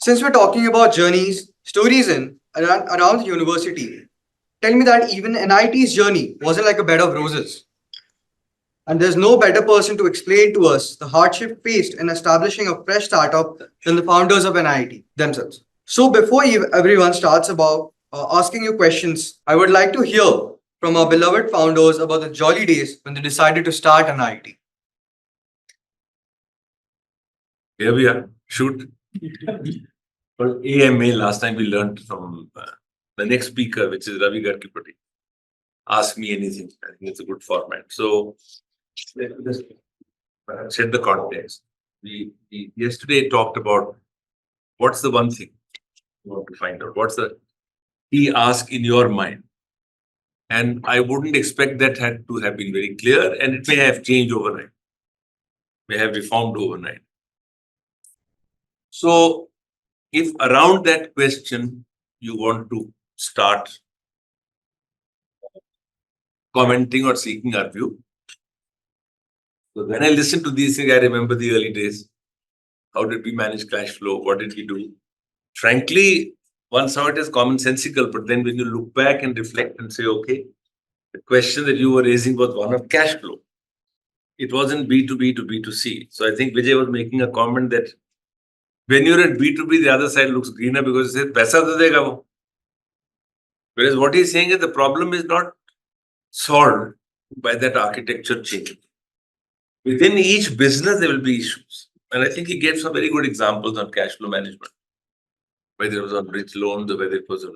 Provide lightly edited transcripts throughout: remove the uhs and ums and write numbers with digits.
Since we're talking about journeys, stories around the university, tell me that even NIT's journey wasn't like a bed of roses. And there's no better person to explain to us the hardship faced in establishing a fresh startup than the founders of NIT themselves. So before everyone starts about asking you questions, I would like to hear from our beloved founders about the jolly days when they decided to start NIT. Here we are. Shoot. For AMA, last time we learned from the next speaker, which is Ravi Gargipati. Ask me anything. I think it's a good format. So let's set the context. We yesterday talked about what's the one thing you want to find out. What's the key ask in your mind? And I wouldn't expect that had to have been very clear, and it may have changed overnight, may have reformed overnight. So, if around that question you want to start commenting or seeking our view, so when I listen to these things, I remember the early days. How did we manage cash flow? What did we do? Frankly, one saw it as commonsensical, but then when you look back and reflect and say, okay, the question that you were raising was one of cash flow. It wasn't B2B to B2C. So I think Vijay was making a comment that when you're at B2B, the other side looks greener because it says, paisa to dega wo. Whereas what he's saying is the problem is not solved by that architecture change. Within each business, there will be issues. And I think he gave some very good examples on cash flow management, whether it was on bridge loans or whether it was on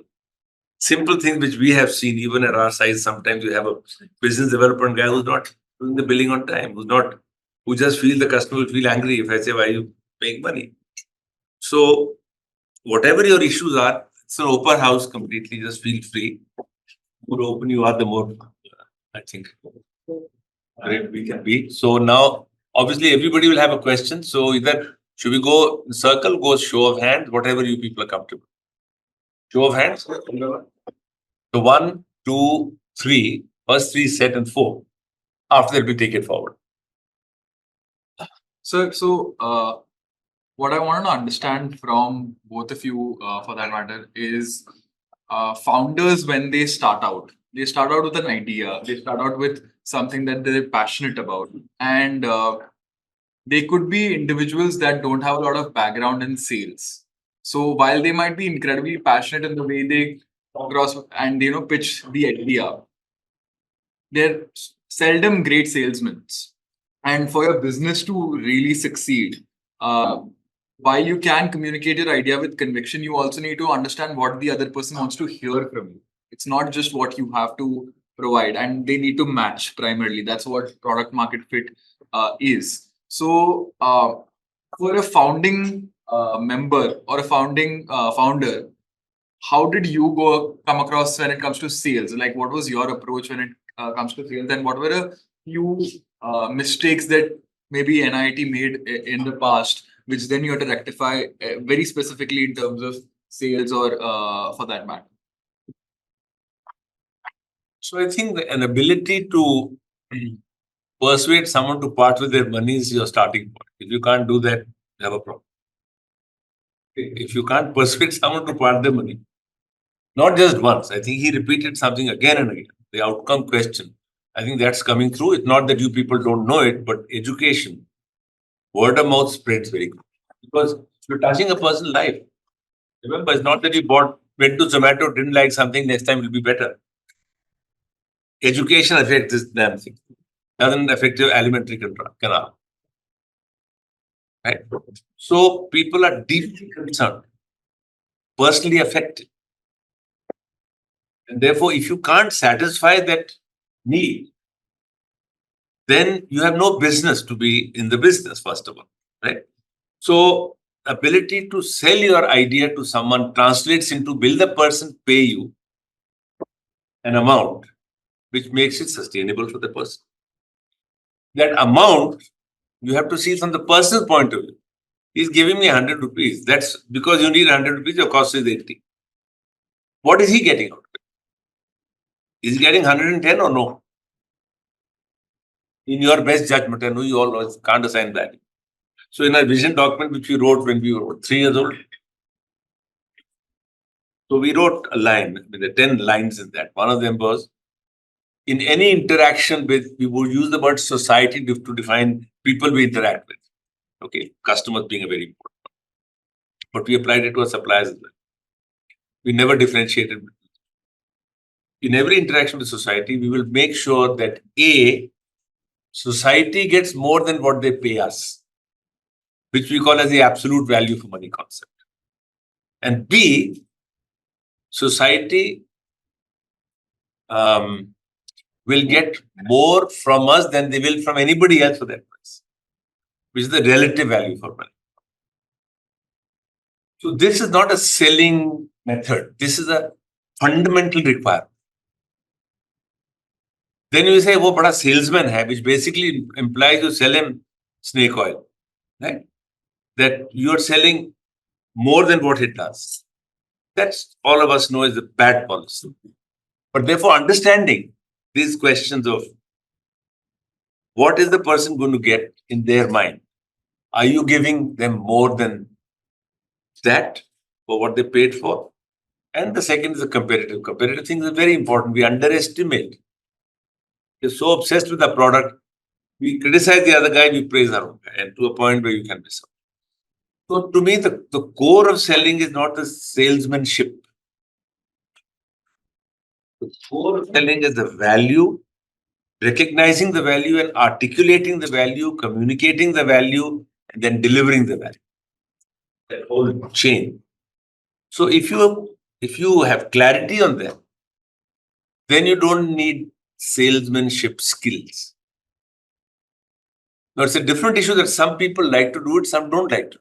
simple things which we have seen even at our size. Sometimes you have a business development guy who's not doing the billing on time, who just feel the customer will feel angry if I say, why are you paying money? So whatever your issues are, it's an open house completely. Just feel free. The more open you are, the more, I think, great we can be. So now, obviously, everybody will have a question. So either should we go in circle, go show of hands, whatever you people are comfortable. Show of hands. So 1, 2, 3. First 3 set and 4. After that, we take it forward. So, what I want to understand from both of you, for that matter, is founders when they start out with an idea, they start out with something that they're passionate about, and they could be individuals that don't have a lot of background in sales. So while they might be incredibly passionate in the way they come across and pitch the idea, they're seldom great salesmen. And for your business to really succeed, while you can communicate your idea with conviction, you also need to understand what the other person wants to hear from you. It's not just what you have to provide, and they need to match primarily. That's what product market fit is. So, for a founding member or a founding founder, how did you come across when it comes to sales? Like, what was your approach when it comes to sales, and what were a few mistakes that maybe NIT made in the past, which then you had to rectify very specifically in terms of sales or for that matter? So I think an ability to persuade someone to part with their money is your starting point. If you can't do that, you have a problem. If you can't persuade someone to part their money, not just once, I think he repeated something again and again, the outcome question. I think that's coming through. It's not that you people don't know it, but education, word of mouth spreads very good. Because you're touching a person's life. Remember, it's not that you went to Zomato, didn't like something, next time will be better. Education affects this damn thing. Doesn't affect your alimentary canal. Right? So people are deeply concerned, personally affected. And therefore, if you can't satisfy that need, then you have no business to be in the business, first of all. Right? So ability to sell your idea to someone translates into will the person pay you an amount which makes it sustainable for the person. That amount, you have to see from the person's point of view. He's giving me 100 rupees. That's because you need 100 rupees, your cost is 80. What is he getting out of it? Is he getting 110 or no? In your best judgment, I know you all can't assign that. So in our vision document, which we wrote when we were 3 years old, So we wrote a line, with the 10 lines in that. One of them was, in any interaction with, we would use the word society to define people we interact with. Okay, customers being a very important one. But we applied it to our suppliers as well. We never differentiated. In every interaction with society, we will make sure that A, society gets more than what they pay us, which we call as the absolute value for money concept. And B, society will get more from us than they will from anybody else for that price, which is the relative value for money. So this is not a selling method. This is a fundamental requirement. Then you say, "Oh, but a salesman hai," which basically implies you sell him snake oil, right? That you are selling more than what it does. That's all of us know is a bad policy. But therefore, understanding these questions of what is the person going to get in their mind? Are you giving them more than that for what they paid for? And the second is the competitive. Competitive things are very important. We underestimate. We're so obsessed with the product, we criticize the other guy, we praise our own guy, and to a point where you can miss out. So to me, the core of selling is not the salesmanship. The core of selling is the value, recognizing the value and articulating the value, communicating the value, and then delivering the value. That whole chain. So if you have clarity on that, then you don't need salesmanship skills. Now it's a different issue that some people like to do it, some don't like to.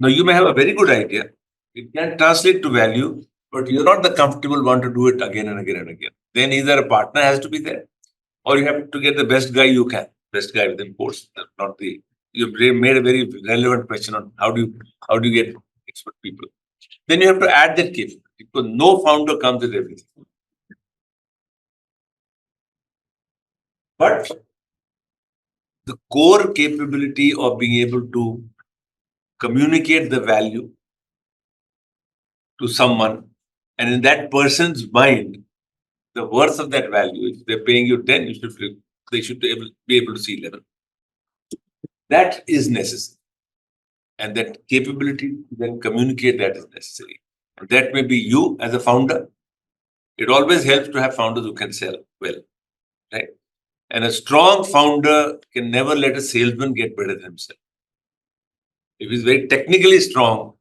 Now you may have a very good idea. It can translate to value, but you're not the comfortable one to do it again and again and again. Then either a partner has to be there, or you have to get the best guy you can, best guy within course, not the. You made a very relevant question on how do you get expert people. Then you have to add that capability because no founder comes with everything. But the core capability of being able to communicate the value to someone, and in that person's mind, the worth of that value, if they're paying you 10, they should be able to see 11. That is necessary. And that capability to then communicate that is necessary. And that may be you as a founder. It always helps to have founders who can sell well, right? And a strong founder can never let a salesman get better than himself. If he's very technically strong,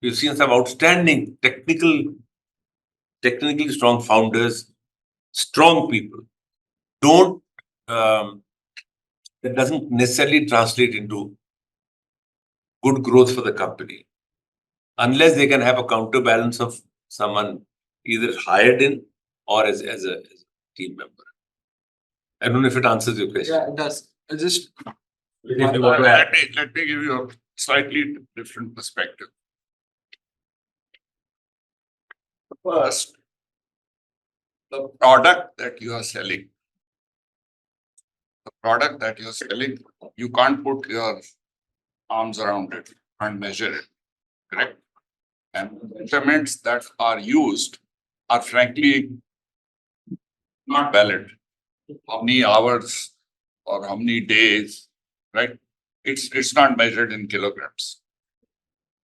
we've seen some outstanding technically strong founders, strong people. That doesn't necessarily translate into good growth for the company, unless they can have a counterbalance of someone either hired in or as a team member. I don't know if it answers your question. Yeah, it does. If you want to add. Let me give you a slightly different perspective. First, the product that you are selling, you can't put your arms around it and measure it, correct? And the measurements that are used are frankly not valid. How many hours or how many days, right? It's not measured in kilograms.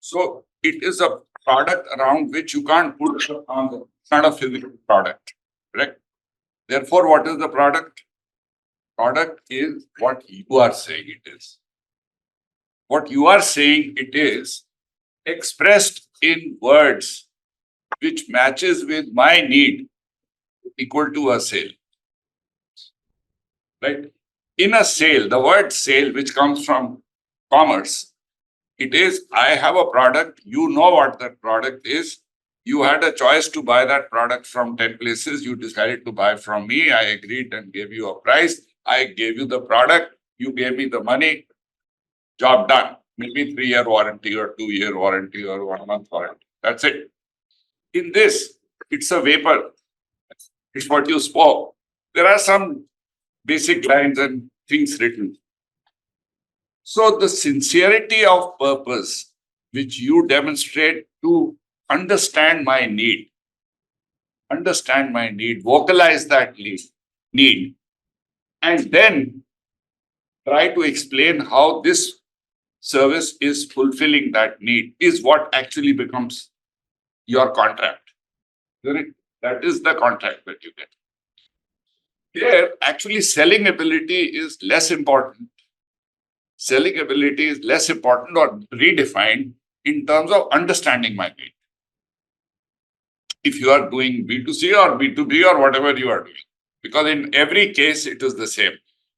So it is a product around which you can't put your arms. It's not a physical product, correct? Therefore, what is the product? Product is what you are saying it is. What you are saying it is expressed in words which matches with my need equal to a sale. Right? In a sale, the word sale, which comes from commerce, it is, I have a product, you know what that product is. You had a choice to buy that product from 10 places. You decided to buy from me. I agreed and gave you a price. I gave you the product. You gave me the money. Job done. Maybe 3-year warranty or 2-year warranty or 1-month warranty. That's it. In this, it's a vapor. It's what you spoke. There are some basic lines and things written. So the sincerity of purpose which you demonstrate to understand my need, vocalize that need, and then try to explain how this service is fulfilling that need is what actually becomes your contract. Correct? That is the contract that you get. Here, actually, selling ability is less important. Selling ability is less important or redefined in terms of understanding my need. If you are doing B2C or B2B or whatever you are doing, because in every case it is the same.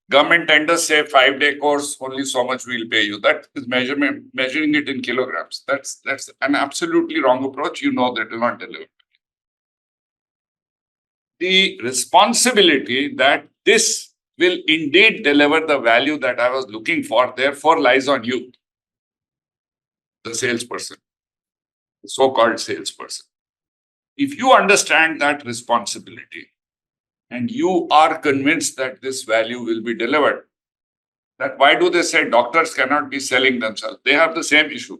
Government tenders say 5-day course, only so much we'll pay you. That is measuring it in kilograms. That's an absolutely wrong approach. You know that will not deliver. The responsibility that this will indeed deliver the value that I was looking for, therefore lies on you, the salesperson, the so-called salesperson. If you understand that responsibility and you are convinced that this value will be delivered, that why do they say doctors cannot be selling themselves? They have the same issue.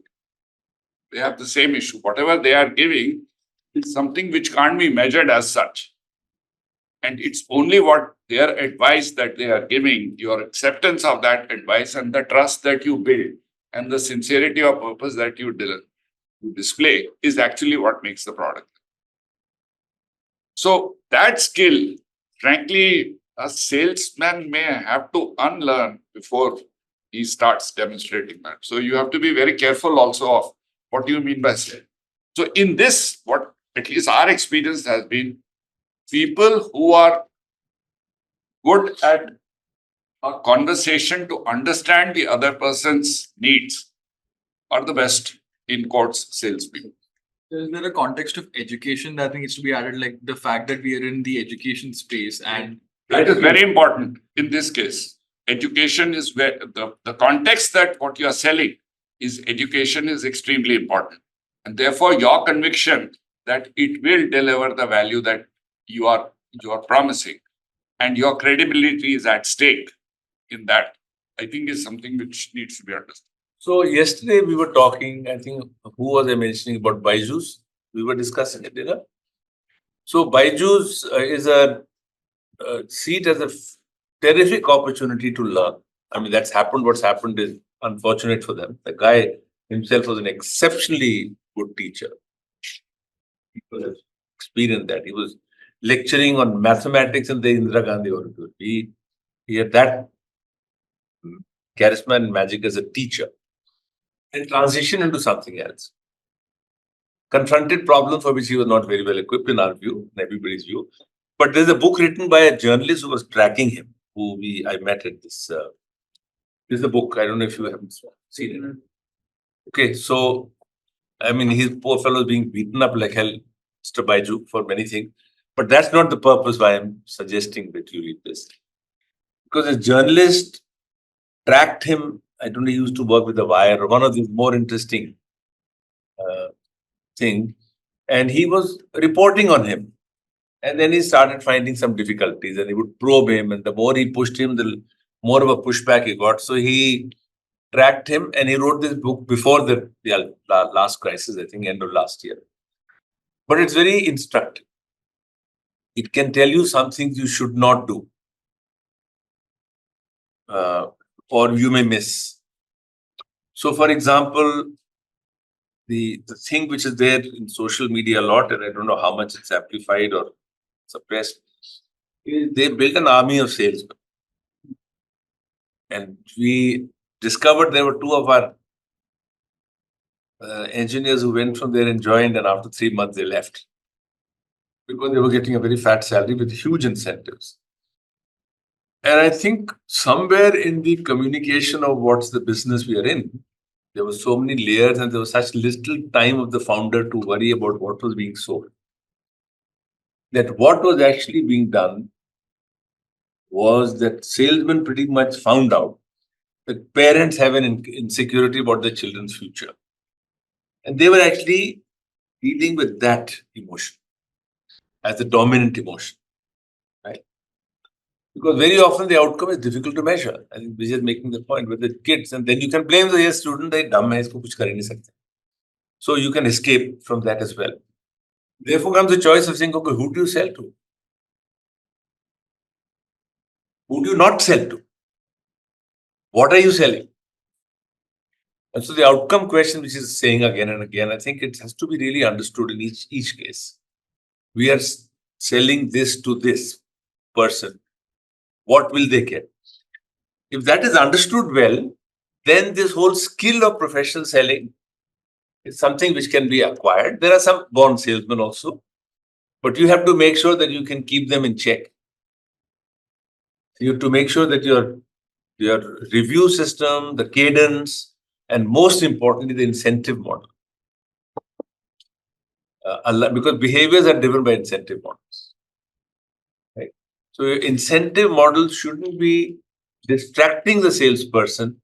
Whatever they are giving is something which can't be measured as such. And it's only what their advice that they are giving, your acceptance of that advice and the trust that you build and the sincerity of purpose that you display is actually what makes the product. So that skill, frankly, a salesman may have to unlearn before he starts demonstrating that. So you have to be very careful also of what do you mean by sale. So in this, what at least our experience has been, people who are good at a conversation to understand the other person's needs are the best, in quotes, salespeople. Is there a context of education that needs to be added, like the fact that we are in the education space and That is very important in this case. Education is where the context that what you are selling is education is extremely important. And therefore, your conviction that it will deliver the value that you are promising and your credibility is at stake in that, I think is something which needs to be understood. So yesterday we were talking, I think, who was I mentioning about Byju's? We were discussing it, dinner. So Byju's is see it as a terrific opportunity to learn. I mean, that's happened. What's happened is unfortunate for them. The guy himself was an exceptionally good teacher. People have experienced that. He was lecturing on mathematics in the Indira Gandhi Auditorium. He had that charisma and magic as a teacher and transition into something else. Confronted problems for which he was not very well equipped in our view, in everybody's view. But there's a book written by a journalist who was tracking him, who I met at this. This is the book. I don't know if you haven't seen it. Okay, so I mean, his poor fellow is being beaten up like hell, Mr. Baiju, for many things. But that's not the purpose why I'm suggesting that you read this. Because a journalist tracked him. I don't know, he used to work with The Wire, one of the more interesting thing, and he was reporting on him. And then he started finding some difficulties and he would probe him. And the more he pushed him, the more of a pushback he got. So he tracked him and he wrote this book before the last crisis, I think, end of last year. But it's very instructive. It can tell you some things you should not do or you may miss. So, for example, the thing which is there in social media a lot, and I don't know how much it's amplified or suppressed, is they built an army of salesmen. And we discovered there were two of our engineers who went from there and joined, and after 3 months they left because they were getting a very fat salary with huge incentives. And I think somewhere in the communication of what's the business we are in, there were so many layers and there was such little time of the founder to worry about what was being sold, that what was actually being done was that salesmen pretty much found out that parents have an insecurity about their children's future. And they were actually dealing with that emotion as the dominant emotion, right? Because very often the outcome is difficult to measure. I think Vijay is making the point with the kids, and then you can blame the student, they dumb hai, isko kuch kar hi nahi sakte. So you can escape from that as well. Therefore comes the choice of saying, okay, who do you sell to? Who do you not sell to? What are you selling? And so the outcome question, which is saying again and again, I think it has to be really understood in each case. We are selling this to this person. What will they get? If that is understood well, then this whole skill of professional selling is something which can be acquired. There are some born salesmen also, but you have to make sure that you can keep them in check. You have to make sure that your review system, the cadence, and most importantly, the incentive model. Because behaviors are driven by incentive models. Right? So your incentive model shouldn't be distracting the salesperson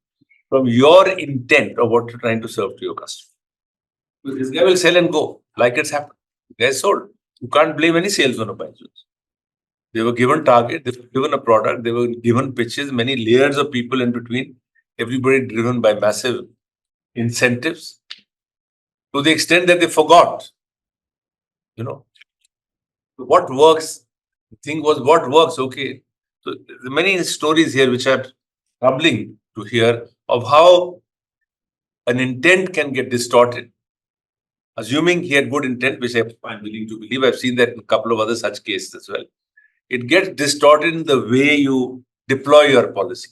from your intent of what you're trying to serve to your customer. Because this guy will sell and go, like it's happened. The guy sold. You can't blame any salesman of Byju's. They were given target, they were given a product, they were given pitches, many layers of people in between, everybody driven by massive incentives to the extent that they forgot, what works. The thing was what works, okay. So there are many stories here which are troubling to hear of how an intent can get distorted. Assuming he had good intent, which I'm willing to believe, I've seen that in a couple of other such cases as well. It gets distorted in the way you deploy your policy.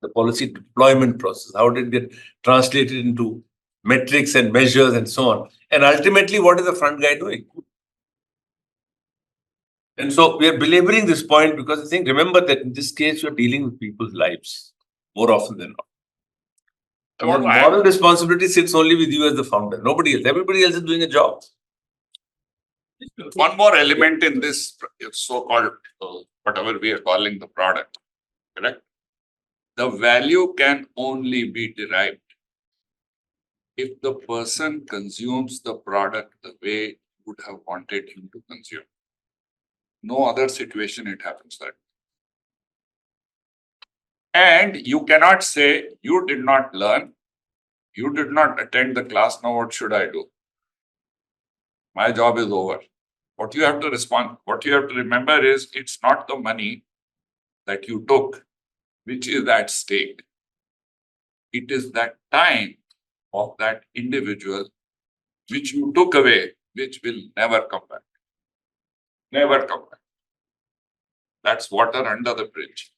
The policy deployment process, how did it get translated into metrics and measures and so on. And ultimately, what is the front guy doing? And so we are belaboring this point because I think, remember that in this case, you're dealing with people's lives more often than not. The moral responsibility sits only with you as the founder, nobody else. Everybody else is doing a job. One more element in this so-called, whatever we are calling the product, correct? The value can only be derived if the person consumes the product the way you would have wanted him to consume. No other situation it happens that. And you cannot say, you did not learn, you did not attend the class, now what should I do? My job is over. What you have to remember is, it's not the money that you took which is at stake. It is that time of that individual which you took away, which will never come back. Never come back. That's water under the bridge.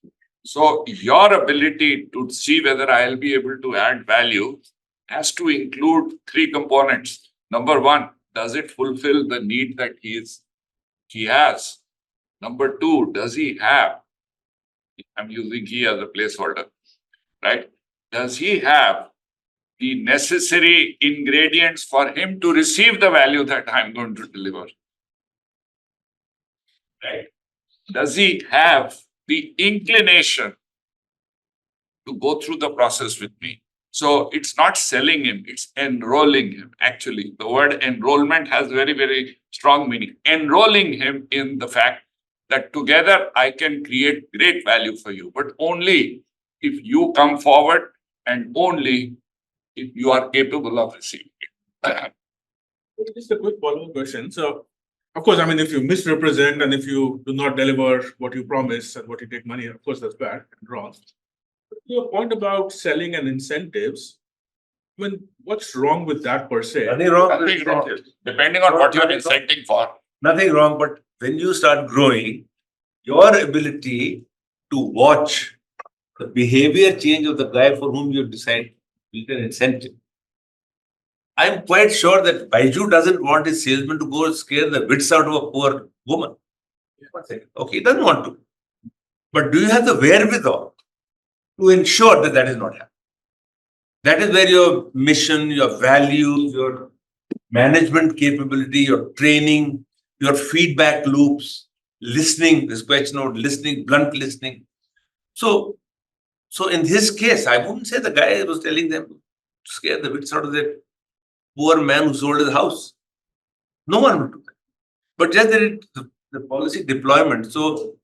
So your ability to see whether I'll be able to add value has to include three components. Number one, does it fulfill the need that he has? Number two, does he have, I'm using he as a placeholder, right? Does he have the necessary ingredients for him to receive the value that I'm going to deliver? Right? Does he have the inclination to go through the process with me? So it's not selling him, it's enrolling him. Actually, the word enrollment has very, very strong meaning. Enrolling him in the fact that together I can create great value for you, but only if you come forward and only if you are capable of receiving it. Just a quick follow-up question. So, of course, I mean, if you misrepresent and if you do not deliver what you promise and what you take money, of course, that's bad and wrong. But your point about selling and incentives, I mean, what's wrong with that per se? Nothing wrong. Nothing wrong. Depending on what you're incenting for. Nothing wrong, but when you start growing, your ability to watch the behavior change of the guy for whom you decide you can incentive. I'm quite sure that Baiju doesn't want his salesman to go scare the wits out of a poor woman. Okay, he doesn't want to. But do you have the wherewithal to ensure that that is not happening? That is where your mission, your values, your management capability, your training, your feedback loops, listening, this question of listening, blunt listening. So in his case, I wouldn't say the guy was telling them to scare the wits out of that poor man who sold his house. No one would do that. But just that the policy deployment. So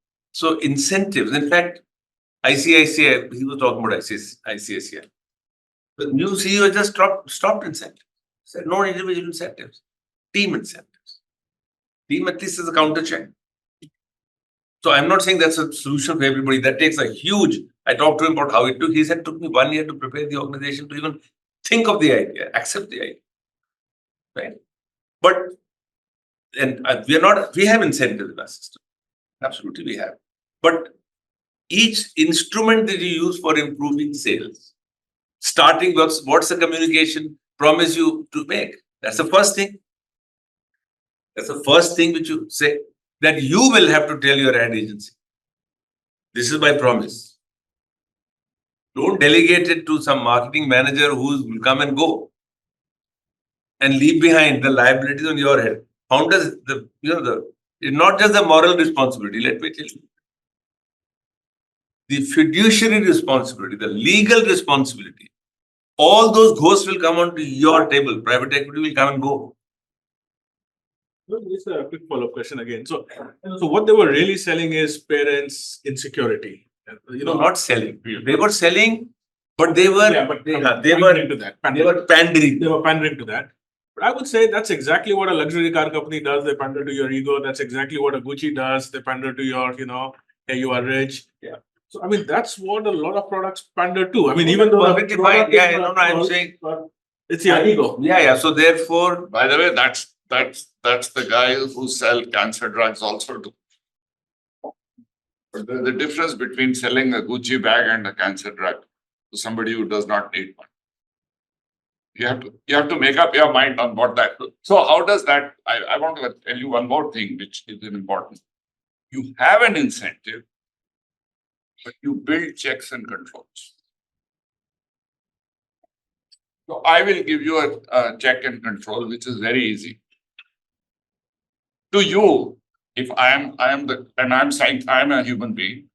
incentives. In fact, ICICI, he was talking about ICICI. The new CEO just stopped incentives. Said no individual incentives, team incentives. Team at least is a counter check. So I'm not saying that's a solution for everybody. That takes a huge. I talked to him about how it took. He said it took me 1 year to prepare the organization to even think of the idea, accept the idea. Right? But and we are not. We have incentives in our system. Absolutely, we have. But each instrument that you use for improving sales, starting what's the communication promise you to make? That's the first thing. That's the first thing which you say that you will have to tell your ad agency. This is my promise. Don't delegate it to some marketing manager who will come and go and leave behind the liabilities on your head. Founders, it's not just the moral responsibility. Let me tell you. The fiduciary responsibility, the legal responsibility, all those ghosts will come onto your table. Private equity will come and go. Just a quick follow-up question again. So what they were really selling is parents' insecurity. Not selling. They were selling, but they were pandering to that. pandering. They were pandering to that. But I would say that's exactly what a luxury car company does. They pander to your ego. That's exactly what a Gucci does. They pander to your, hey, you are rich. Yeah. So, I mean, that's what a lot of products pander to. I mean, even though I'm saying it's your ego. Yeah. So therefore, By the way, that's the guy who sell cancer drugs also too. But there's a difference between selling a Gucci bag and a cancer drug to somebody who does not need one. You have to make up your mind on what that. So how does that? I want to tell you one more thing, which is important. You have an incentive, but you build checks and controls. So I will give you a check and control, which is very easy. To you, if I'm saying I'm a human being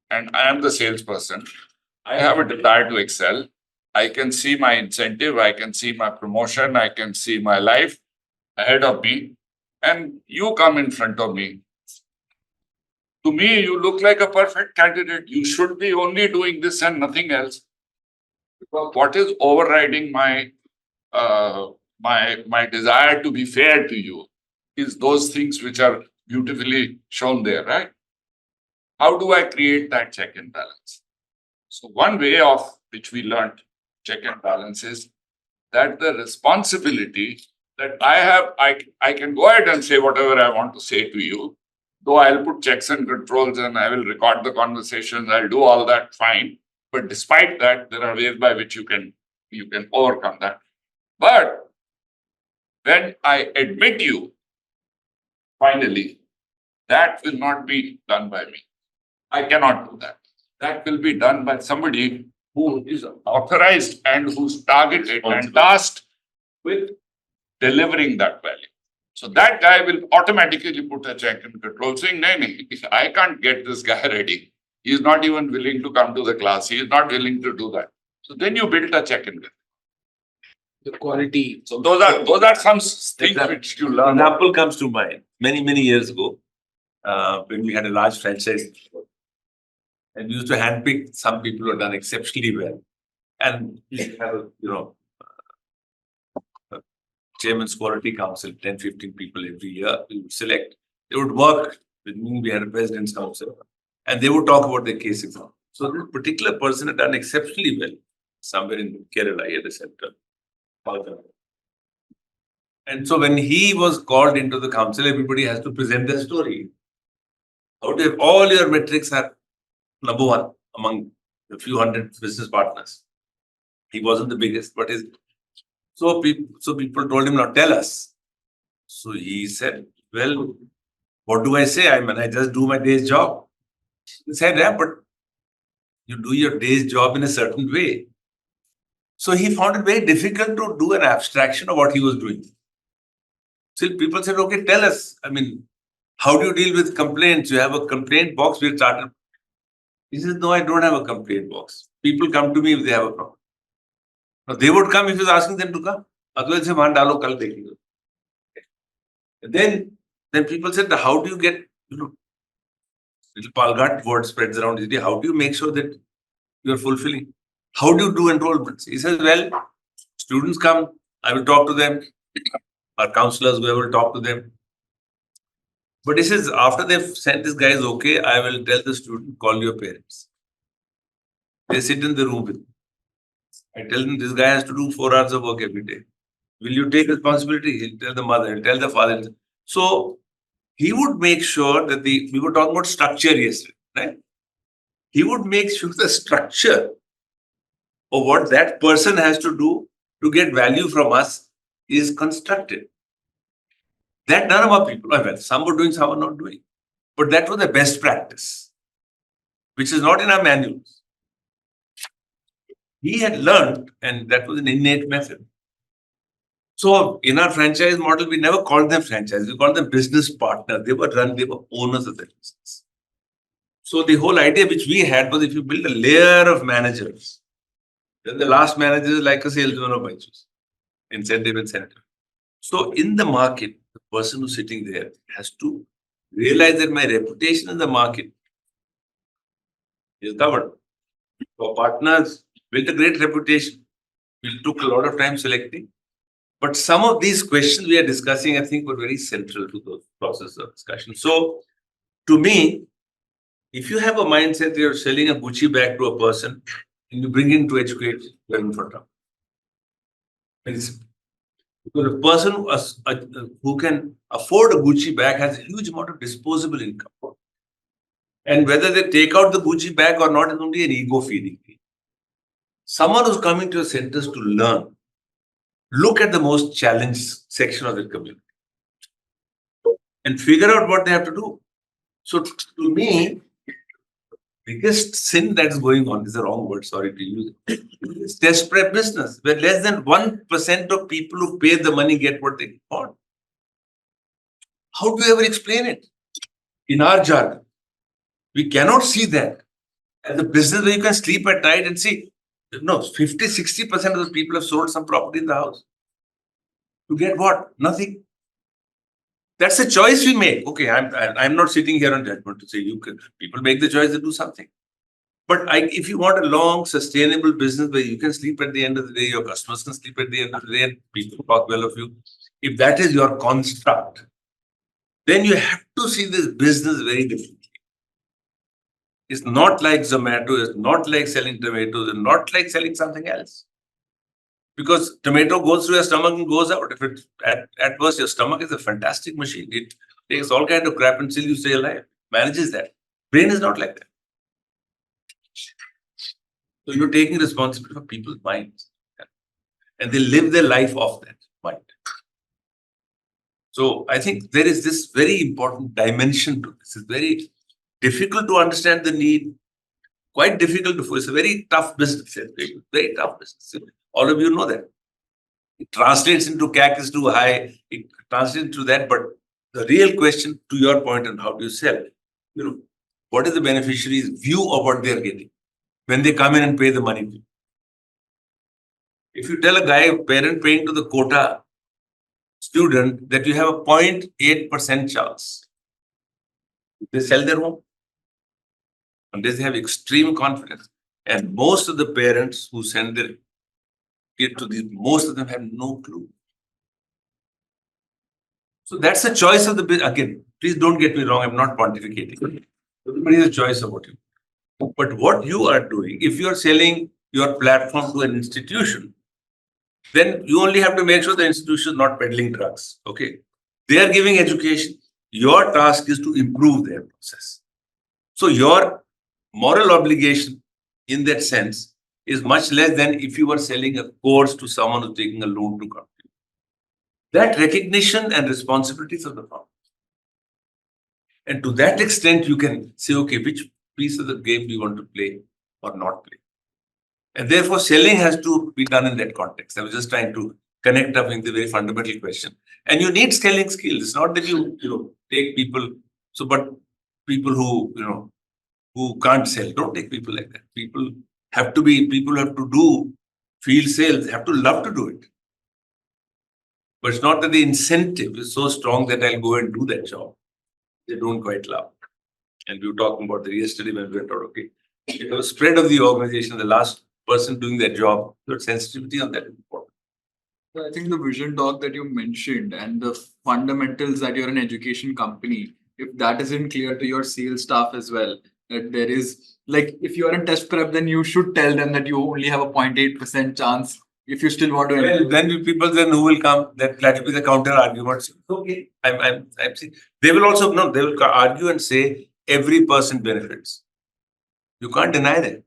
and I am the salesperson, I have a desire to excel. I can see my incentive, I can see my promotion, I can see my life ahead of me, and you come in front of me. To me, you look like a perfect candidate. You should be only doing this and nothing else. Because what is overriding my desire to be fair to you is those things which are beautifully shown there, right? How do I create that check and balance? So one way of which we learned check and balance is that the responsibility that I have, I can go ahead and say whatever I want to say to you, though I'll put checks and controls and I will record the conversations, I'll do all that fine. But despite that, there are ways by which you can overcome that. But when I admit you, finally, that will not be done by me. I cannot do that. That will be done by somebody who is authorized and who's targeted and tasked with delivering that value. So that guy will automatically put a check and control saying, no, I can't get this guy ready. He is not even willing to come to the class. He is not willing to do that. So then you build a check and control. The quality. So those are some things which you learn. An example comes to mind many years ago when we had a large franchise. And we used to handpick some people who had done exceptionally well. And we used to have a chairman's quality council, 10, 15 people every year. We would select. They would work with me. We had a president's council. And they would talk about their case example. So this particular person had done exceptionally well somewhere in Kerala, at the center. And so when he was called into the council, everybody has to present their story. Out of all your metrics are number one among a few hundred business partners. He wasn't the biggest, but so people told him, now tell us. So he said, well, what do I say? I just do my day's job. He said, yeah, but you do your day's job in a certain way. So he found it very difficult to do an abstraction of what he was doing. So people said, okay, tell us. How do you deal with complaints? You have a complaint box. We started. He says, no, I don't have a complaint box. People come to me if they have a problem. Now, they would come if he was asking them to come. Otherwise, say, "Maan dalo, kal dekhenge." Then people said, how do you get, little palghat word spreads around. How do you make sure that you are fulfilling? How do you do enrollments? He says, well, students come I will talk to them. Our counselors, whoever will talk to them. But he says, after they've sent this guy is okay, I will tell the student, call your parents. They sit in the room with me. I tell them this guy has to do 4 hours of work every day. Will you take responsibility? He'll tell the mother, he'll tell the father. So he would make sure that we were talking about structure yesterday, right? He would make sure the structure of what that person has to do to get value from us is constructed. That none of our people, well, some were doing, some were not doing. But that was the best practice, which is not in our manuals. He had learned, and that was an innate method. So in our franchise model, we never called them franchise. We called them business partners. They were owners of the business. So the whole idea which we had was if you build a layer of managers, then the last manager is like a salesman of choice. Incentive. So in the market, the person who's sitting there has to realize that my reputation in the market is covered. For partners, built a great reputation. We took a lot of time selecting. But some of these questions we are discussing, I think, were very central to the process of discussion. So, to me, if you have a mindset you're selling a Gucci bag to a person and you bring him to educate, you're in for trouble. Very simple. Because a person who can afford a Gucci bag has a huge amount of disposable income. And whether they take out the Gucci bag or not is only an ego feeding. Someone who's coming to your centers to learn, look at the most challenged section of the community and figure out what they have to do. So to me, biggest sin that's going on is the wrong word, sorry to use it. It's desperate business where less than 1% of people who pay the money get what they want. How do you ever explain it? In our jargon, we cannot see that as a business where you can sleep at night and see, no, 50-60% of the people have sold some property in the house. To get what? Nothing. That's a choice we make. Okay, I'm not sitting here on judgment to say people make the choice to do something. But if you want a long, sustainable business where you can sleep at the end of the day, your customers can sleep at the end of the day, and people talk well of you. If that is your construct, then you have to see this business very differently. It's not like Zomato, it's not like selling tomatoes, it's not like selling something else. Because tomato goes through your stomach and goes out. If it at first your stomach is a fantastic machine. It takes all kind of crap until you stay alive. Manages that. Brain is not like that. So you're taking responsibility for people's minds. And they live their life off that mind. So I think there is this very important dimension to this. It's very difficult to understand the need. Quite difficult to. It's a very tough business. Very tough business. All of you know that. It translates into CAC is too high. It translates into that. But the real question, to your point, on how do you sell? What is the beneficiary's view of what they are getting when they come in and pay the money? If you tell a guy, parent paying to the quota student that you have a 0.8% chance, they sell their home. Unless they have extreme confidence. And most of the parents who send their kid to these, most of them have no clue. So that's a choice of the business. Again, please don't get me wrong, I'm not pontificating. Everybody has a choice of what you do. But what you are doing, if you are selling your platform to an institution, then you only have to make sure the institution is not peddling drugs. Okay. They are giving education. Your task is to improve their process. So your moral obligation in that sense is much less than if you were selling a course to someone who's taking a loan to come. That recognition and responsibilities of the firm. And to that extent, you can say, okay, which piece of the game do you want to play or not play? And therefore, selling has to be done in that context. I was just trying to connect up with the very fundamental question. And you need selling skills. It's not that you take people. So, but people who can't sell, don't take people like that. People have to do field sales, have to love to do it. But it's not that the incentive is so strong that I'll go and do that job. They don't quite love. And we were talking about that yesterday when we went out, okay. It was spread of the organization, the last person doing that job, your sensitivity on that is important. So I think the vision doc that you mentioned and the fundamentals that you're an education company, if that isn't clear to your sales staff as well, that there is like if you're in test prep, then you should tell them that you only have a 0.8% chance if you still want to. Well, then people then who will come, that will be the counter argument. Okay, I'm saying they will also no, they will argue and say every person benefits. You can't deny that.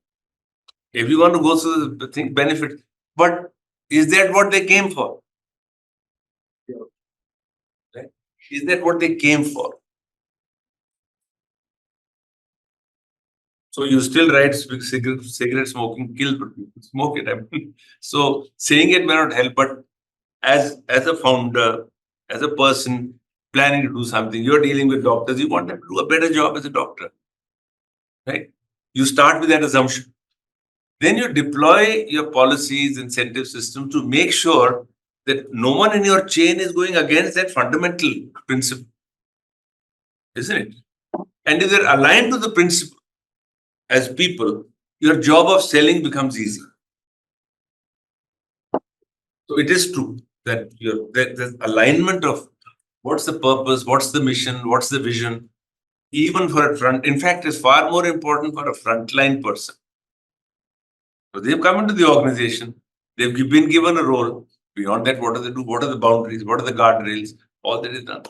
Everyone who goes through the thing benefits. But is that what they came for? Right? Is that what they came for? So you still write cigarette smoking kill people. Smoke it. I mean, so saying it may not help, but as a founder, as a person planning to do something, you're dealing with doctors, you want them to do a better job as a doctor. Right? You start with that assumption. Then you deploy your policies, incentive system to make sure that no one in your chain is going against that fundamental principle. Isn't it? And if they're aligned to the principle as people, your job of selling becomes easy. So it is true that the alignment of what's the purpose, what's the mission, what's the vision, even for a front, in fact, is far more important for a frontline person. So they've come into the organization, they've been given a role. Beyond that, what do they do? What are the boundaries? What are the guardrails? All that is done.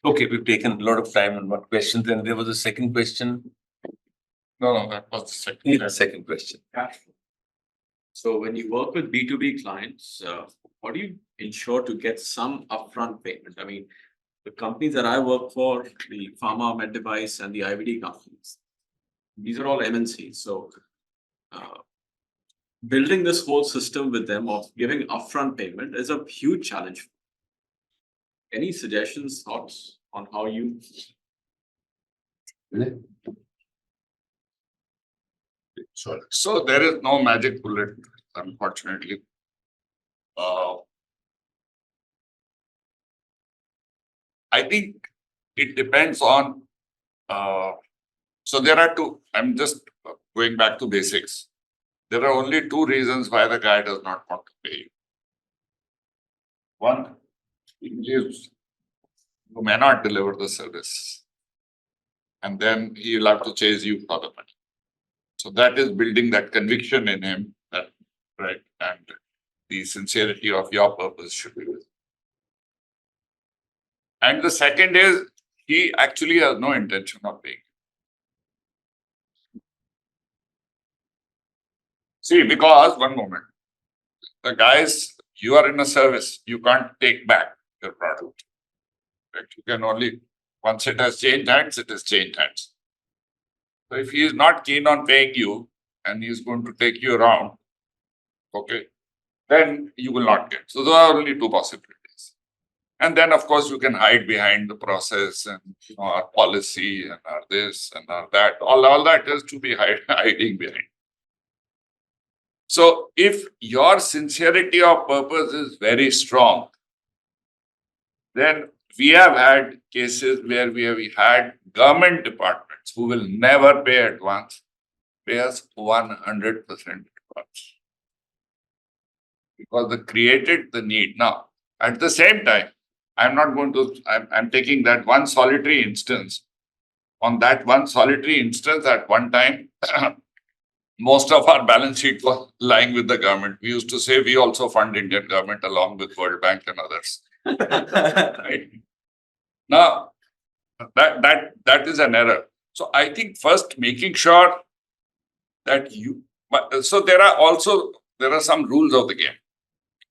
Okay, we've taken a lot of time on one question. Then there was a second question. No, that was the second. Yeah, second question. So when you work with B2B clients, how do you ensure to get some upfront payment? I mean, the companies that I work for, the pharma, med device, and the IVD companies, these are all MNCs. So building this whole system with them of giving upfront payment is a huge challenge. Any suggestions, thoughts on how you? Sure. So there is no magic bullet, unfortunately. I think it depends on. So there are two. I'm just going back to basics. There are only two reasons why the guy does not want to pay you. One, he believes you may not deliver the service, and then he will have to chase you for the money. So that is building that conviction in him, that right, and the sincerity of your purpose should be with. And the second is he actually has no intention of paying. See, because one moment, the guys, you are in a service, you can't take back your product. Right? You can only, once it has changed hands, it has changed hands. So if he is not keen on paying you and he is going to take you around, okay, then you will not get. So there are only two possibilities. And then, of course, you can hide behind the process and our policy and our this and our that. All that is to be hiding behind. So if your sincerity of purpose is very strong, then we have had cases where we have had government departments who will never pay advance, pay us 100% advance. Because they created the need. Now, at the same time, I'm taking that one solitary instance. On that one solitary instance, at one time, most of our balance sheet was lying with the government. We used to say we also fund Indian government along with World Bank and others. Right? Now, that is an error. So I think first making sure that so there are some rules of the game.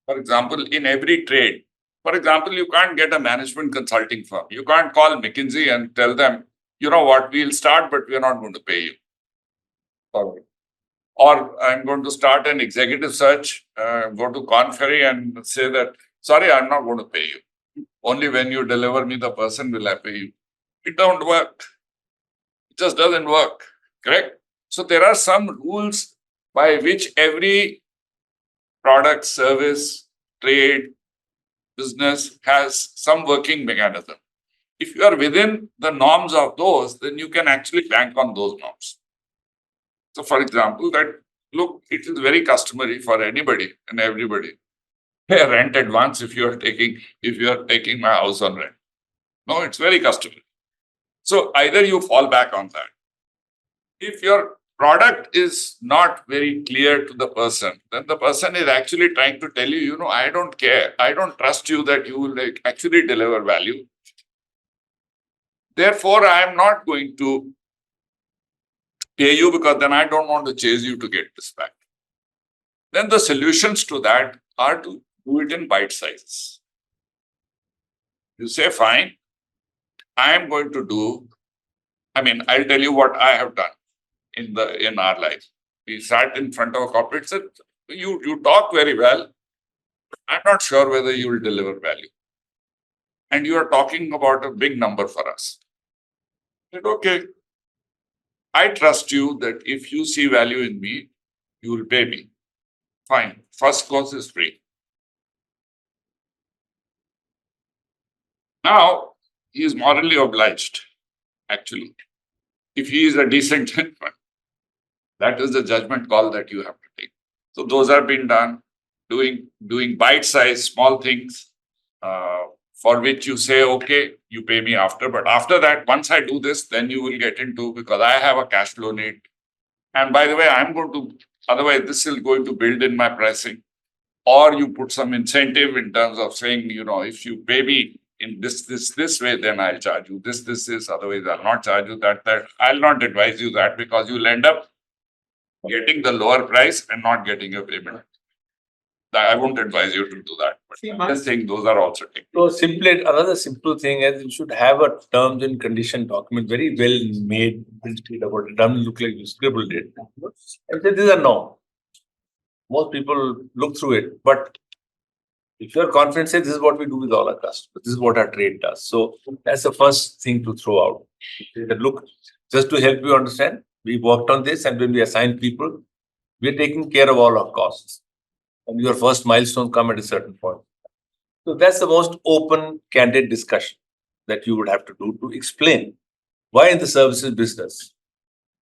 For example, in every trade, for example, you can't get a management consulting firm. You can't call McKinsey and tell them, you know what, we'll start, but we're not going to pay you. Sorry. Or I'm going to start an executive search, go to Conferry and say that, sorry, I'm not going to pay you. Only when you deliver me the person will I pay you. It don't work. It just doesn't work. Correct? So there are some rules by which every product, service, trade, business has some working mechanism. If you are within the norms of those, then you can actually bank on those norms. So, for example, that look, it is very customary for anybody and everybody pay a rent advance if you are taking my house on rent. No, it's very customary. So either you fall back on that. If your product is not very clear to the person, then the person is actually trying to tell you, I don't care. I don't trust you that you will actually deliver value. Therefore, I am not going to pay you because then I don't want to chase you to get this back. Then the solutions to that are to do it in bite sizes. You say, fine, I am going to do, I'll tell you what I have done in our life. We sat in front of a corporate, said, you talk very well. I'm not sure whether you will deliver value. And you are talking about a big number for us. I said, okay, I trust you that if you see value in me, you will pay me. Fine. First course is free. Now, he is morally obliged, actually. If he is a decent gentleman, that is the judgment call that you have to take. So those have been done, doing bite-sized small things, for which you say, okay, you pay me after. But after that, once I do this, then you will get into, because I have a cash flow need. And by the way, otherwise this is going to build in my pricing. Or you put some incentive in terms of saying, if you pay me in this way, then I'll charge you this, otherwise I'll not charge you that. I'll not advise you that because you'll end up getting the lower price and not getting a payment. I won't advise you to do that. But I'm just saying those are also techniques. So another simple thing is you should have a terms and condition document very well made, printed about it. Doesn't look like you scribbled it. And say these are no. Most people look through it, but if you're confident, say this is what we do with all our customers. This is what our trade does. So that's the first thing to throw out. That look, just to help you understand, we worked on this, and when we assign people, we're taking care of all our costs. And your first milestone come at a certain point. So that's the most open, candid discussion that you would have to do to explain why in the services business,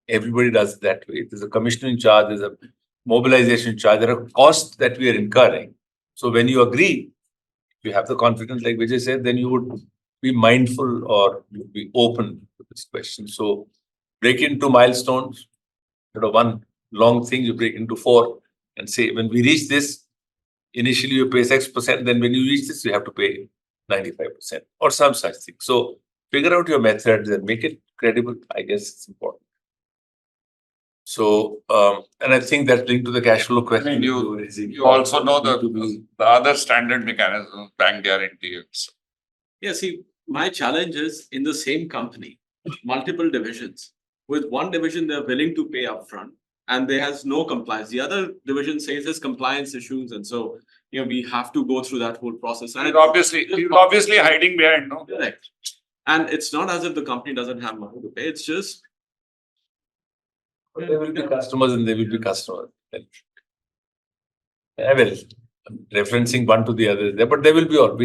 everybody does it that way. There's a commissioning charge, there's a mobilization charge, there are costs that we are incurring. So when you agree, if you have the confidence, like Vijay said, then you would be mindful or you'd be open to this question. So break into milestones, one long thing, you break into 4 and say, when we reach this, initially you pay 6%, then when you reach this, you have to pay 95% or some such thing. So figure out your methods and make it credible. I guess it's important. So, and I think that's linked to the cash flow question. You also know the other standard mechanism, bank guarantees. Yeah, see, my challenge is in the same company, multiple divisions. With one division, they're willing to pay upfront and there has no compliance. The other division says there's compliance issues. And so, we have to go through that whole process. And You're obviously hiding behind, no? Correct. And it's not as if the company doesn't have money to pay. It's just. There will be customers and there will be customers. I will. Referencing one to the other there, but there will be all.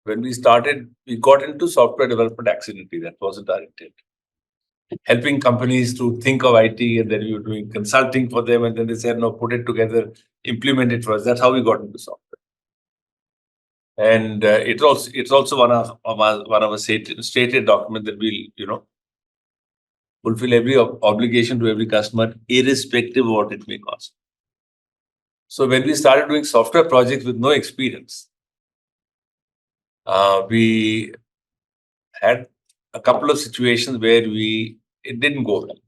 When we started, we got into software development accidentally. That wasn't our intent. Helping companies to think of IT, and then we were doing consulting for them, and then they said, no, put it together, implement it for us. That's how we got into software. And it's also one of our stated document that we'll, fulfill every obligation to every customer, irrespective of what it may cost. So when we started doing software projects with no experience, we had a couple of situations where it didn't go well.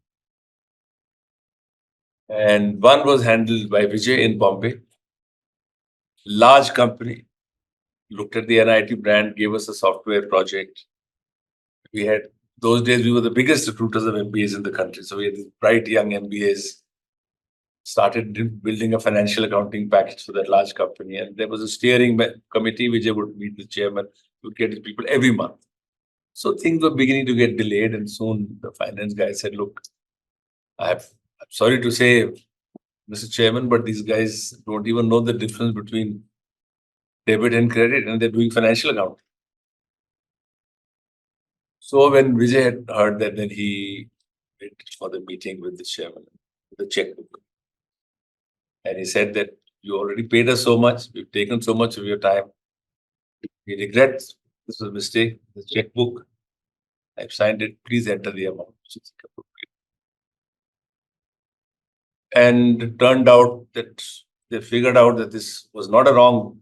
And one was handled by Vijay in Bombay. Large company, looked at the NIIT brand, gave us a software project. Those days, we were the biggest recruiters of MBAs in the country. So we had these bright young MBAs, started building a financial accounting package for that large company. And there was a steering committee, Vijay would meet the chairman, would get his people every month. So things were beginning to get delayed. And soon the finance guy said, look, I'm sorry to say, Mr. Chairman, but these guys don't even know the difference between debit and credit, and they're doing financial accounting. So when Vijay had heard that, then he went for the meeting with the chairman, the checkbook. And he said that you already paid us so much, we've taken so much of your time. We regret this was a mistake. The checkbook, I've signed it. Please enter the amount. Which is appropriate. And it turned out that they figured out that this was not a wrong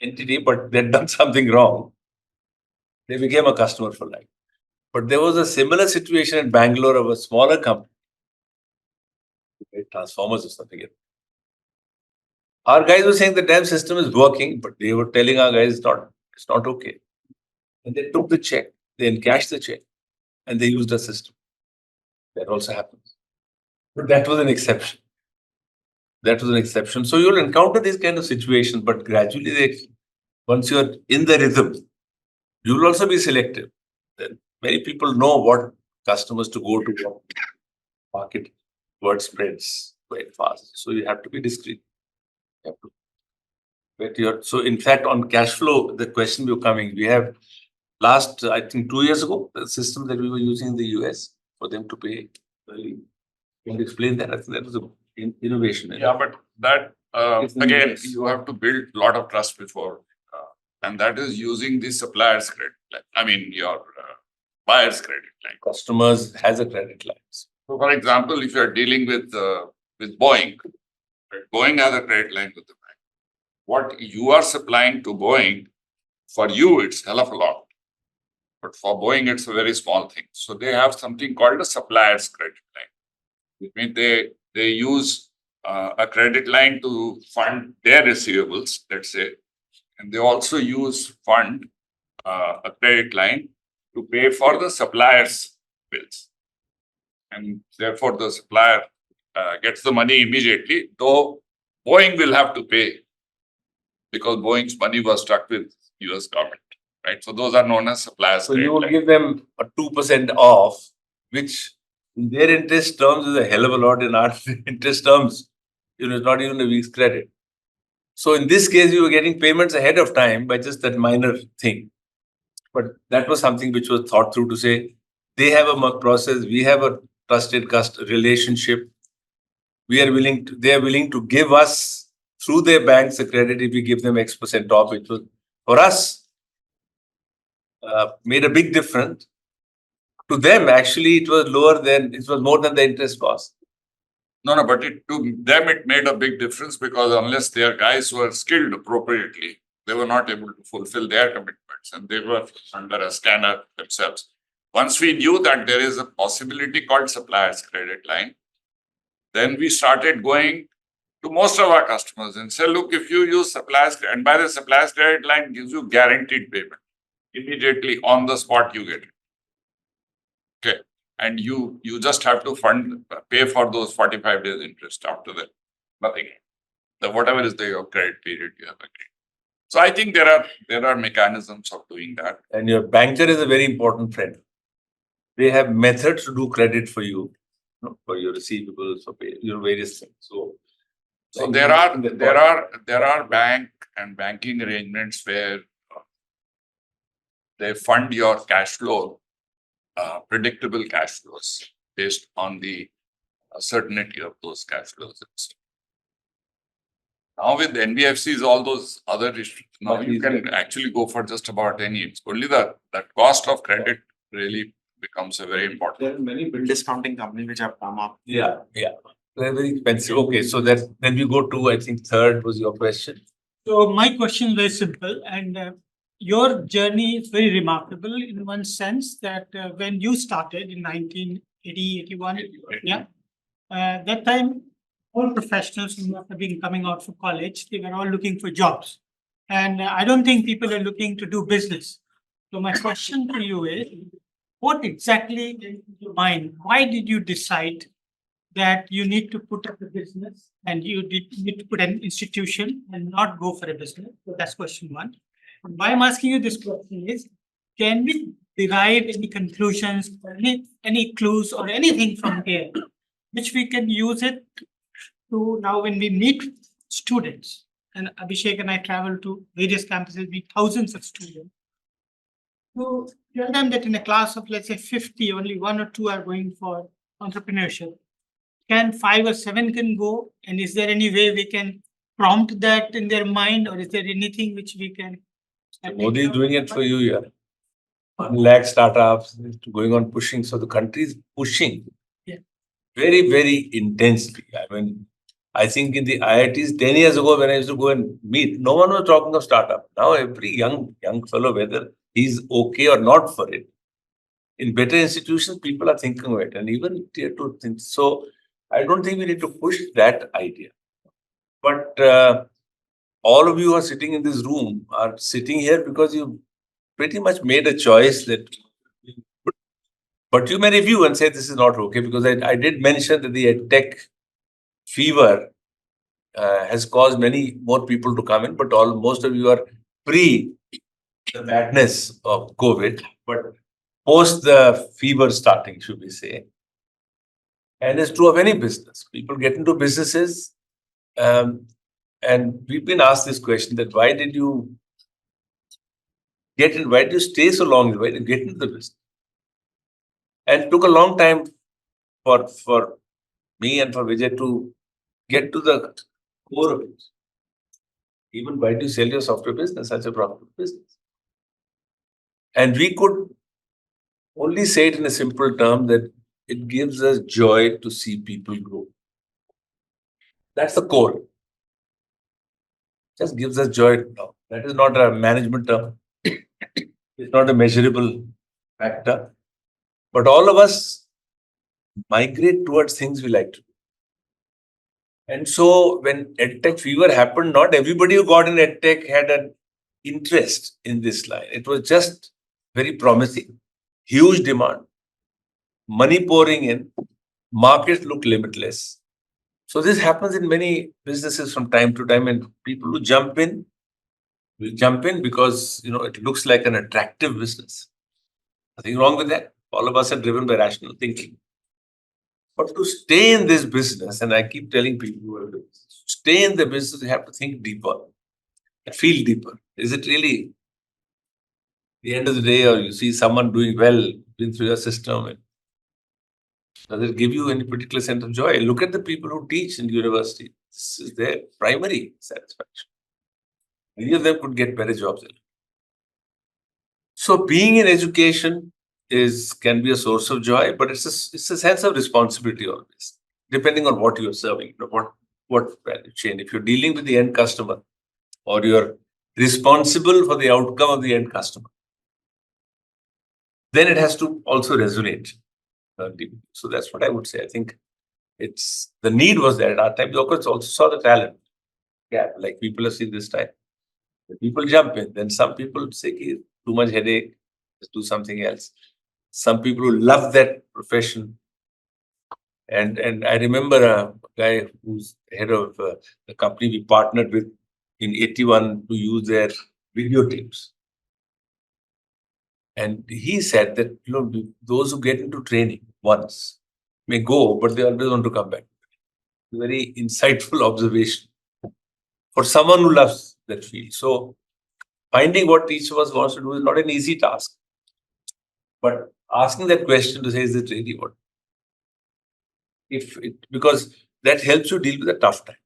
entity, but they'd done something wrong. They became a customer for life. But there was a similar situation in Bangalore of a smaller company, transformers or something. Our guys were saying the damn system is working, but they were telling our guys it's not okay. And they took the check, they encashed the check, and they used the system. That also happens. But that was an exception. That was an exception. So you'll encounter these kind of situations, but gradually, once you're in the rhythm, you will also be selective. Then many people know what customers to go to, what market word spreads quite fast. So you have to be discreet. You have to bet your. So in fact, on cash flow, the question we're coming, we have last, I think 2 years ago, the system that we were using in the US for them to pay early. Can you explain that? I think that was an innovation. Yeah, but that, It's in again, US. you have to build a lot of trust before, and that is using the supplier's credit line. I mean, your buyer's credit line. Customers has a credit line. So for example, if you are dealing with Boeing, right, Boeing has a credit line with the bank. What you are supplying to Boeing, for you, it's hell of a lot. But for Boeing, it's a very small thing. So they have something called a supplier's credit line. It means they use a credit line to fund their receivables, let's say, and they also use a credit line to pay for the supplier's bills. And therefore, the supplier gets the money immediately, though Boeing will have to pay because Boeing's money was stuck with US government, right? So those are known as suppliers. So you will give them a 2% off, which in their interest terms is a hell of a lot. In our interest terms, it's not even a week's credit. So in this case, you were getting payments ahead of time by just that minor thing. But that was something which was thought through to say, they have a process, we have a trusted relationship. They are willing to give us through their banks a credit if we give them X% off, which was for us made a big difference. To them, actually, it was more than the interest cost. No, but to them, it made a big difference because unless their guys were skilled appropriately, they were not able to fulfill their commitments and they were under a scanner themselves. Once we knew that there is a possibility called supplier's credit line, then we started going to most of our customers and say, look, if you use supplier's credit, and by the supplier's credit line gives you guaranteed payment. Immediately on the spot, you get it. Okay. And you just have to pay for those 45 days interest after that. Nothing. Whatever is your credit period you have agreed. So I think there are mechanisms of doing that. And your banker is a very important friend. They have methods to do credit for you, for your receivables, for your various things. So there are bank and banking arrangements where they fund your cash flow, predictable cash flows based on the certainty of those cash flows. Now with NBFCs, all those other issues, now you can actually go for just about any. It's only that cost of credit really becomes a very important. There are many bill discounting companies which have come up. Yeah. They're very expensive. Okay, so then we go to, I think, third was your question. So my question is very simple, and your journey is very remarkable in one sense that when you started in 1980, 81, that time all professionals who have been coming out from college, they were all looking for jobs. And I don't think people are looking to do business. So my question to you is, what exactly in your mind, why did you decide that you need to put up a business and you need to put an institution and not go for a business? So that's question one. And why I'm asking you this question is, can we derive any conclusions, any clues or anything from here, which we can use it to now when we meet students, and Abhishek and I travel to various campuses, meet thousands of students, to tell them that in a class of, let's say, 50, only 1 or 2 are going for entrepreneurship. can 5 or 7 can go? And is there any way we can prompt that in their mind, or is there anything which we can? Modi is doing it for you, yeah. 1 lakh startups going on pushing. So the country is pushing Yeah. very, very intensely. I mean, I think in the IITs 10 years ago, when I used to go and meet, no one was talking of startup. Now every young fellow, whether he's okay or not for it, in better institutions, people are thinking of it, and even tier 2 things. So I don't think we need to push that idea. But all of you who are sitting in this room are sitting here because you pretty much made a choice that. But you may review and say this is not okay, because I did mention that the EdTech fever has caused many more people to come in, but most of you are pre the madness of COVID, but post the fever starting, should we say. And it's true of any business. People get into businesses, and we've been asked this question, that why did you stay so long? Why did you get into the business? And it took a long time for me and for Vijay to get to the core of it. Even why do you sell your software business, such a profitable business? And we could only say it in a simple term, that it gives us joy to see people grow. That's the core. Just gives us joy. No, that is not a management term. It's not a measurable factor. But all of us migrate towards things we like to do. And so when EdTech fever happened, not everybody who got in EdTech had an interest in this line. It was just very promising, huge demand, money pouring in, markets look limitless. So this happens in many businesses from time to time, and people who jump in will jump in because it looks like an attractive business. Nothing wrong with that. All of us are driven by rational thinking. But to stay in this business, and I keep telling people who are doing this, to stay in the business, you have to think deeper and feel deeper. Is it really the end of the day, or you see someone doing well, been through your system, and does it give you any particular sense of joy? Look at the people who teach in university. This is their primary satisfaction. Many of them could get better jobs. So being in education can be a source of joy, but it's a sense of responsibility always, depending on what you're serving, what value chain. If you're dealing with the end customer, or you're responsible for the outcome of the end customer, then it has to also resonate. So that's what I would say. I think the need was there at our time. We of course also saw the talent gap, like people have seen this time. The people jump in, then some people say, too much headache, let's do something else. Some people who love that profession. And I remember a guy who's head of the company we partnered with in 81 to use their videotapes. And he said that those who get into training once may go, but they always want to come back. Very insightful observation for someone who loves that field. So finding what each of us wants to do is not an easy task. But asking that question to say, is it really what? Because that helps you deal with a tough time.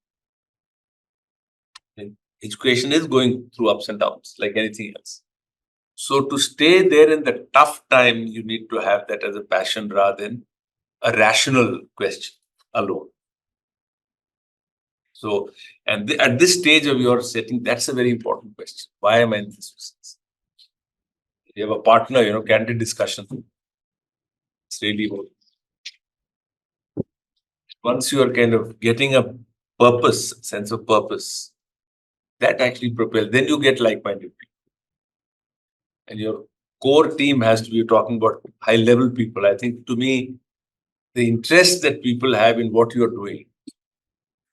And education is going through ups and downs like anything else. So to stay there in the tough time, you need to have that as a passion rather than a rational question alone. So, and at this stage of your setting, that's a very important question. Why am I in this business? You have a partner, candid discussion. It's really important. Once you are kind of getting a sense of purpose, that actually propels, then you get like-minded people. And your core team has to be talking about high-level people. I think, to me, the interest that people have in what you're doing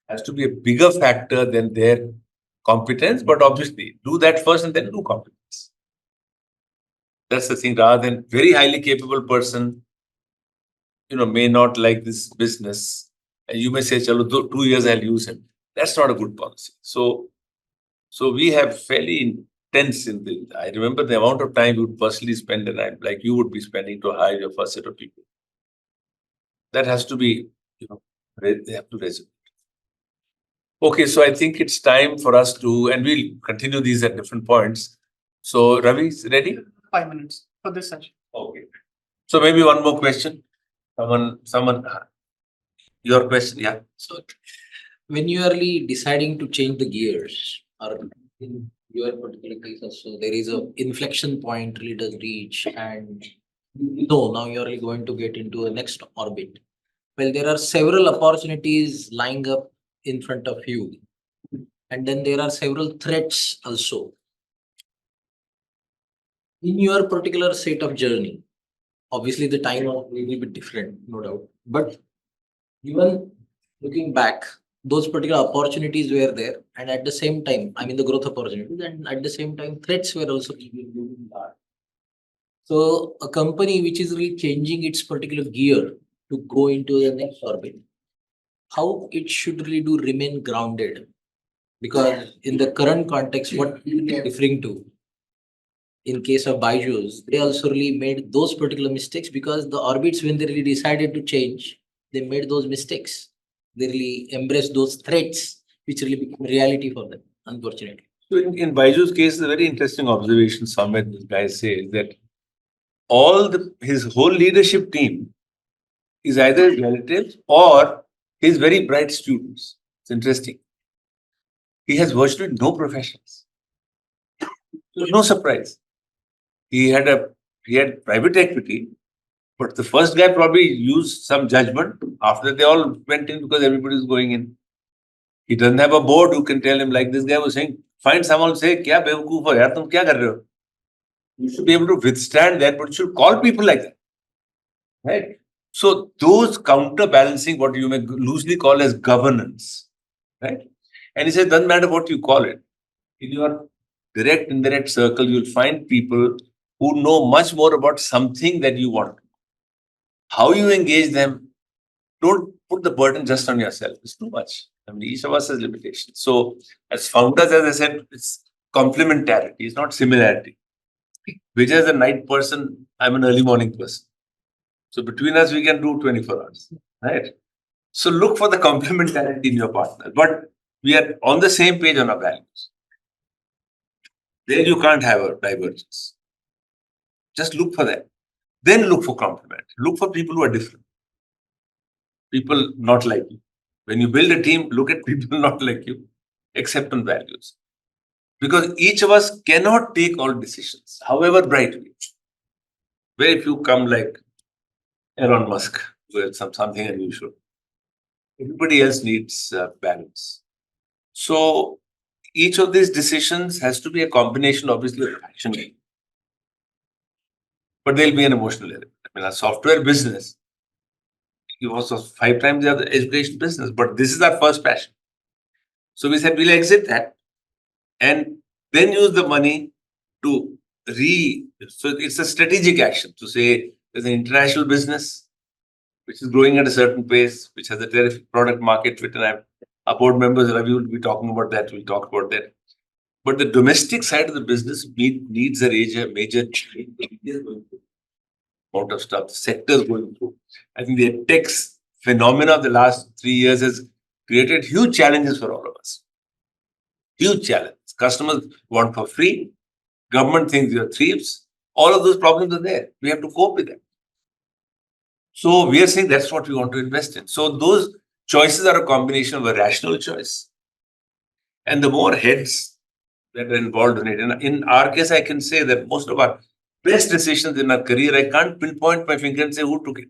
has to be a bigger factor than their competence, but obviously do that first and then do competence. That's the thing, rather than very highly capable person, may not like this business, and you may say, chalo, 2 years I'll use him. That's not a good policy. So we have fairly intense I remember the amount of time we would personally spend, and like you would be spending to hire your first set of people. That has to be, They have to resonate. Okay, so I think it's time for us to, and we'll continue these at different points. So Ravi, is ready? 5 minutes for this session. Okay. So maybe one more question. Someone, your question, yeah. So when you are deciding to change the gears, or in your particular case also, there is a inflection point really does reach, and now you are going to get into a next orbit. Well, there are several opportunities lying up in front of you, and then there are several threats also. In your particular set of journey, obviously the time was a little bit different, no doubt. But even looking back, those particular opportunities were there, and at the same time, I mean the growth opportunities, and at the same time, threats were also moving large. So a company which is really changing its particular gear to go into the next orbit, how it should really do remain grounded? Because in the current context, what we are referring to, in case of Byju's, they also really made those particular mistakes because the orbits, when they really decided to change, they made those mistakes. They really embraced those threats, which really became reality for them, unfortunately. So in Baiju's case, a very interesting observation, Samit, this guy says that his whole leadership team is either his relatives or his very bright students. It's interesting. He has virtually no professions. So no surprise. He had private equity, but the first guy probably used some judgment. After they all went in because everybody was going in. He doesn't have a board who can tell him, like this guy was saying, find someone who say, kya bewakoof ho yaar, tum kya kar rahe ho? You should be able to withstand that, but you should call people like that. Right? So those counterbalancing, what you may loosely call as governance, right? And he says, doesn't matter what you call it. In your direct, indirect circle, you'll find people who know much more about something that you want. How you engage them, don't put the burden just on yourself. It's too much. I mean, each of us has limitations. So as founders, as I said, it's complementarity, it's not similarity. Vijay is a night person, I'm an early morning person. So between us, we can do 24 hours, right? So look for the complementarity in your partner. But we are on the same page on our values. There you can't have a divergence. Just look for that. Then look for complement. Look for people who are different. People not like you. When you build a team, look at people not like you, except on values. Because each of us cannot take all decisions, however bright we are. Very few come like Elon Musk, with something unusual. Everybody else needs balance. So each of these decisions has to be a combination, obviously, of action. But there'll be an emotional element. I mean, a software business, it was 5 times the other education business, but this is our first passion. So we said we'll exit that and then use the money to so it's a strategic action to say there's an international business which is growing at a certain pace, which has a terrific product market fit, and our board members, Ravi, will be talking about that. We'll talk about that. But the domestic side of the business needs a major change. Amount of stuff, the sector is going through. I think the tech phenomena of the last 3 years has created huge challenges for all of us. Huge challenges. Customers want for free. Government thinks you're thieves. All of those problems are there. We have to cope with them. So we are saying that's what we want to invest in. So those choices are a combination of a rational choice and the more heads that are involved in it. And in our case, I can say that most of our best decisions in our career, I can't pinpoint my finger and say who took it.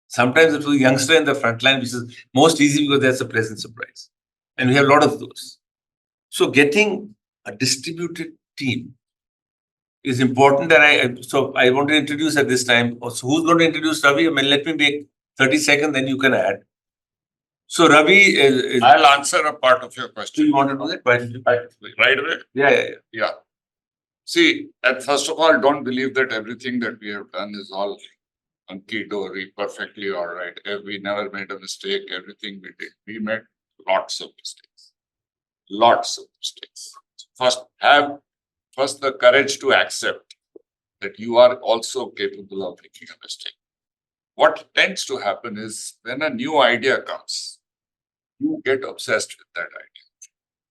Sometimes it was a youngster in the front line, which is most easy because that's a pleasant surprise. And we have a lot of those. So getting a distributed team is important. And I want to introduce at this time. So who's going to introduce Ravi? I mean, let me make 30 seconds, then you can add. So Ravi is I'll answer a part of your do question. you want to do that? Right away? Yeah. See, and first of all, don't believe that everything that we have done is all hunky-dory, perfectly all right. We never made a mistake. Everything we did, we made lots of mistakes. Lots of mistakes. First the courage to accept that you are also capable of making a mistake. what tends to happen is when a new idea comes, you get obsessed with that idea.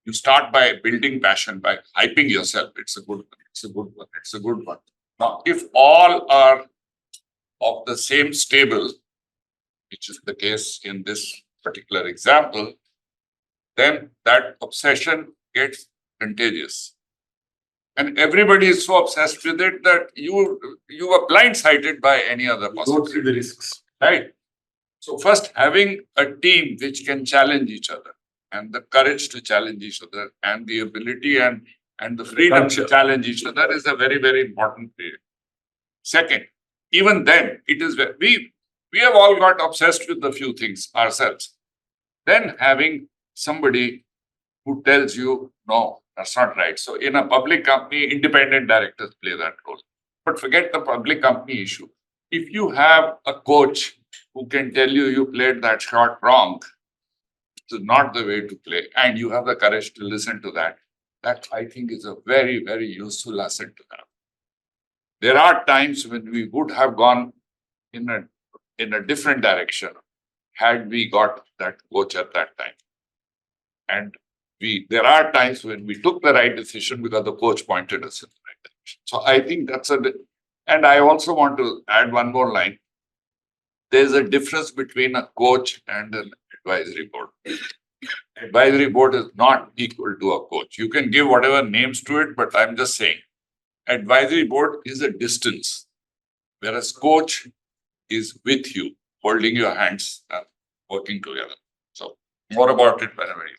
You start by building passion, by hyping yourself. It's a good one, it's a good one, it's a good one. Now, if all are of the same stable, which is the case in this particular example, then that obsession gets contagious. And everybody is so obsessed with it that you are blindsided by any other Don't see the possibility, risks. right? So first, having a team which can challenge each other and the courage to challenge each other and the ability and the freedom to Culture. challenge each other is a very, very important thing. Second, even then, it is we have all got obsessed with a few things ourselves. Then having somebody who tells you, no, that's not right. So in a public company, independent directors play that role. But forget the public company issue. If you have a coach who can tell you you played that shot wrong, it's not the way to play, and you have the courage to listen to that, that I think is a very, very useful asset to have. There are times when we would have gone in a different direction had we got that coach at that time. And there are times when we took the right decision because the coach pointed us in the right direction. So I think and I also want to add one more line. There's a difference between a coach and an advisory board. Advisory board is not equal to a coach. You can give whatever names to it, but I'm just saying, advisory board is a distance, whereas coach is with you, holding your hands and working together. So more about it whenever you.